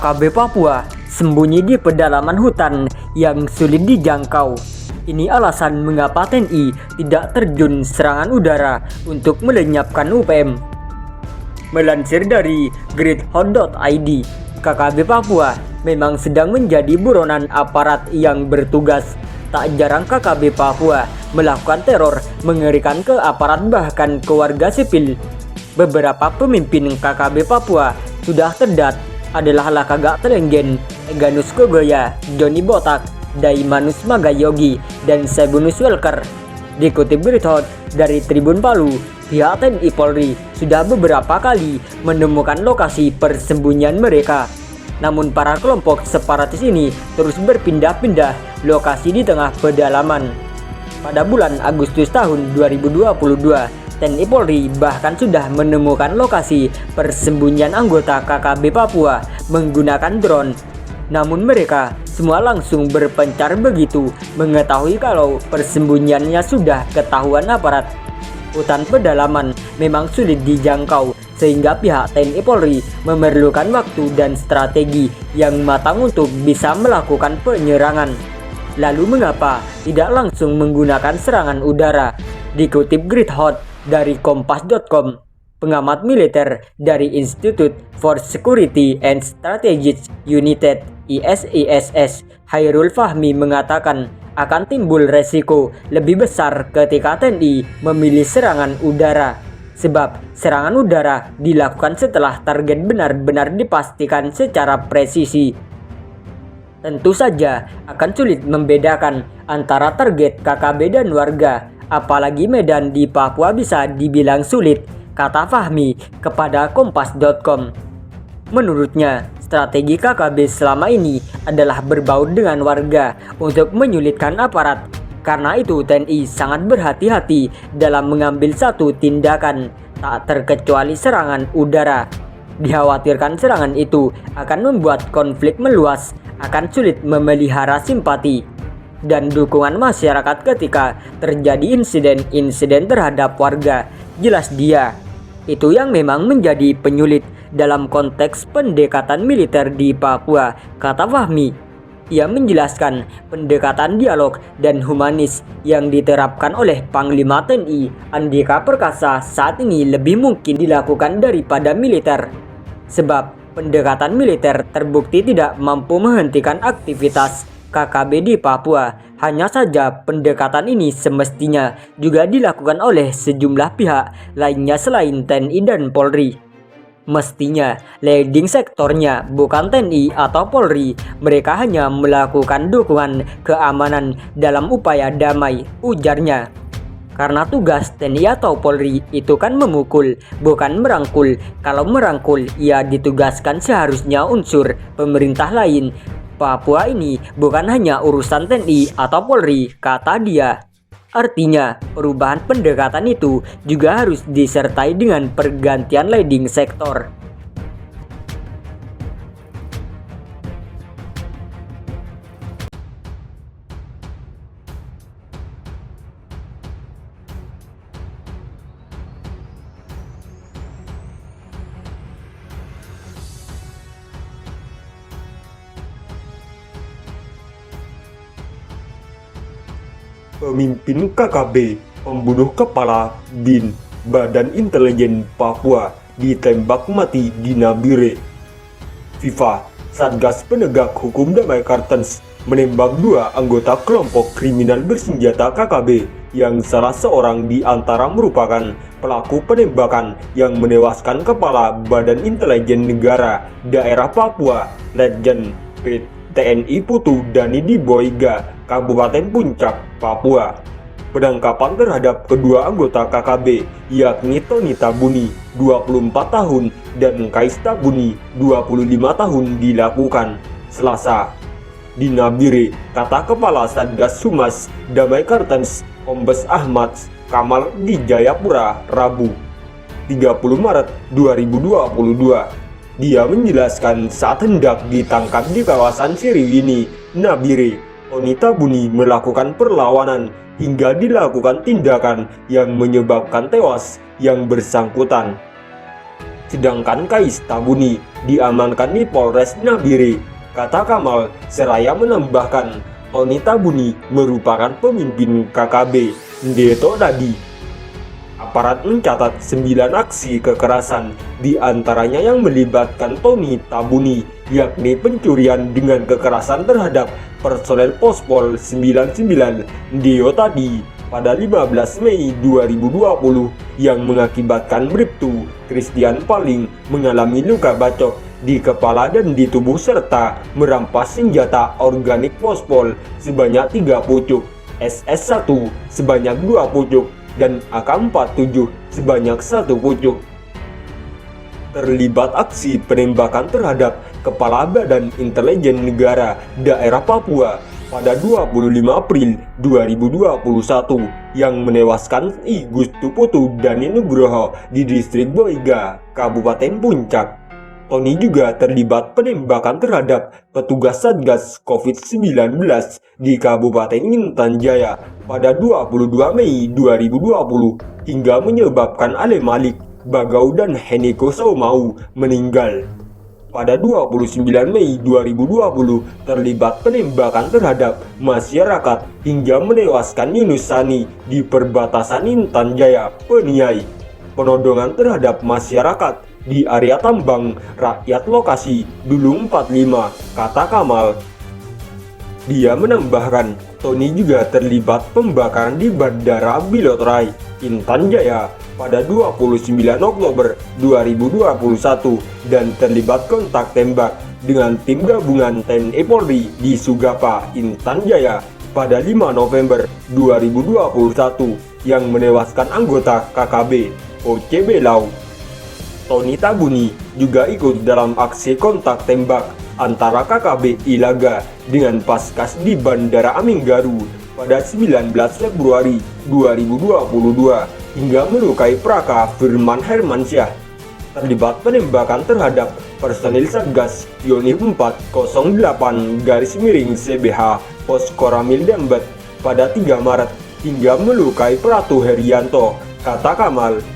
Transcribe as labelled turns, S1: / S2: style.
S1: KKB Papua sembunyi di pedalaman hutan yang sulit dijangkau. Ini alasan mengapa TNI tidak terjun serangan udara untuk melenyapkan UPM. Melansir dari gridhot.id, KKB Papua memang sedang menjadi buronan aparat yang bertugas. Tak jarang KKB Papua melakukan teror mengerikan ke aparat bahkan ke warga sipil. Beberapa pemimpin KKB Papua sudah terdat adalah Lakagak Telenggen, Eganus Kogoya, Joni Botak, Daimanus Magayogi, dan Sebunus Welker. Dikutip Gridhot dari Tribun Palu, pihak TNI Polri sudah beberapa kali menemukan lokasi persembunyian mereka. Namun para kelompok separatis ini terus berpindah-pindah lokasi di tengah pedalaman. Pada bulan Agustus tahun 2022, TNI Polri bahkan sudah menemukan lokasi persembunyian anggota KKB Papua menggunakan drone. Namun mereka semua langsung berpencar begitu mengetahui kalau persembunyiannya sudah ketahuan aparat. Hutan pedalaman memang sulit dijangkau sehingga pihak TNI Polri memerlukan waktu dan strategi yang matang untuk bisa melakukan penyerangan. Lalu mengapa tidak langsung menggunakan serangan udara? Dikutip Gridhot dari kompas.com, pengamat militer dari Institute for Security and Strategic United ISISS, Hairul Fahmi mengatakan akan timbul resiko lebih besar ketika TNI memilih serangan udara. Sebab serangan udara dilakukan setelah target benar-benar dipastikan secara presisi. Tentu saja akan sulit membedakan antara target KKB dan warga. Apalagi medan di Papua bisa dibilang sulit, kata Fahmi kepada kompas.com. Menurutnya, strategi KKB selama ini adalah berbaur dengan warga untuk menyulitkan aparat. Karena itu TNI sangat berhati-hati dalam mengambil satu tindakan, tak terkecuali serangan udara. Dikhawatirkan serangan itu akan membuat konflik meluas, akan sulit memelihara simpati dan dukungan masyarakat ketika terjadi insiden-insiden terhadap warga. Jelas dia, itu yang memang menjadi penyulit dalam konteks pendekatan militer di Papua, kata Fahmi. Ia menjelaskan pendekatan dialog dan humanis yang diterapkan oleh Panglima TNI Andika Perkasa saat ini lebih mungkin dilakukan daripada militer. Sebab pendekatan militer terbukti tidak mampu menghentikan aktivitas KKB di Papua. Hanya saja pendekatan ini semestinya juga dilakukan oleh sejumlah pihak lainnya selain TNI dan Polri. Mestinya leading sektornya bukan TNI atau Polri, mereka hanya melakukan dukungan keamanan dalam upaya damai, ujarnya. Karena tugas TNI atau Polri itu kan memukul, bukan merangkul. Kalau merangkul, ia ditugaskan seharusnya unsur pemerintah lain. Papua ini bukan hanya urusan TNI atau Polri, kata dia. Artinya, perubahan pendekatan itu juga harus disertai dengan pergantian leading sektor.
S2: Pemimpin KKB pembunuh kepala BIN Badan Intelijen Papua ditembak mati di Nabire. FIFA, Satgas Penegak Hukum Damai Kartens, menembak dua anggota kelompok kriminal bersenjata KKB yang salah seorang di antara merupakan pelaku penembakan yang menewaskan Kepala Badan Intelijen Negara Daerah Papua, Letjen TNI Putu Dani di Boiga, Kabupaten Puncak, Papua. Penangkapan terhadap kedua anggota KKB, yakni Tony Tabuni, 24 tahun, dan Kais Tabuni, 25 tahun dilakukan Selasa di Nabire, kata Kepala Satgas Humas Damai Kartens, Kombes Ahmad Kamal di Jayapura, Rabu, 30 Maret 2022. Dia menjelaskan saat hendak ditangkap di kawasan Siriwini, Nabire, Tony Tabuni melakukan perlawanan hingga dilakukan tindakan yang menyebabkan tewas yang bersangkutan. Sedangkan Kais Tabuni, diamankan di Polres Nabire, kata Kamal, seraya menambahkan Tony Tabuni merupakan pemimpin KKB Ndeto tadi. Aparat mencatat 9 aksi kekerasan, di antaranya yang melibatkan Tony Tabuni, yakni pencurian dengan kekerasan terhadap personel Pospol 99 Ndeto tadi pada 15 Mei 2020 yang mengakibatkan Bribtu Christian Paling mengalami luka bacok di kepala dan di tubuh serta merampas senjata organik Pospol sebanyak 3 pucuk, SS1 sebanyak 2 pucuk, dan AK-47 sebanyak 1 pucuk. Terlibat aksi penembakan terhadap Kepala Badan Intelijen Negara Daerah Papua pada 25 April 2021 yang menewaskan I Gustu Putu Dani Nugroho di distrik Boiga, Kabupaten Puncak. Tony juga terlibat penembakan terhadap petugas Satgas COVID-19 di Kabupaten Intan Jaya pada 22 Mei 2020 hingga menyebabkan Ale Malik, Bagau, dan Heniko Saumau meninggal. Pada 29 Mei 2020 terlibat penembakan terhadap masyarakat hingga menewaskan Yunus Sani di perbatasan Intan Jaya, Peniai. Penodongan terhadap masyarakat di area tambang rakyat lokasi Dulung 45, kata Kamal. Dia menambahkan, Tony juga terlibat pembakaran di Bandara Bilotrai, Intan Jaya pada 29 Oktober 2021 dan terlibat kontak tembak dengan tim gabungan TNI Polri di Sugapa, Intan Jaya pada 5 November 2021 yang menewaskan anggota KKB OCB Lau. Tony Tabuni juga ikut dalam aksi kontak tembak antara KKB Ilaga dengan Paskas di Bandara Aminggaru pada 19 Februari 2022 hingga melukai Praka Firman Hermansyah. Terlibat penembakan terhadap personil Satgas Yonif 408-CBH Pos Koramil Dembet pada 3 Maret hingga melukai Pratu Herianto, kata Kamal.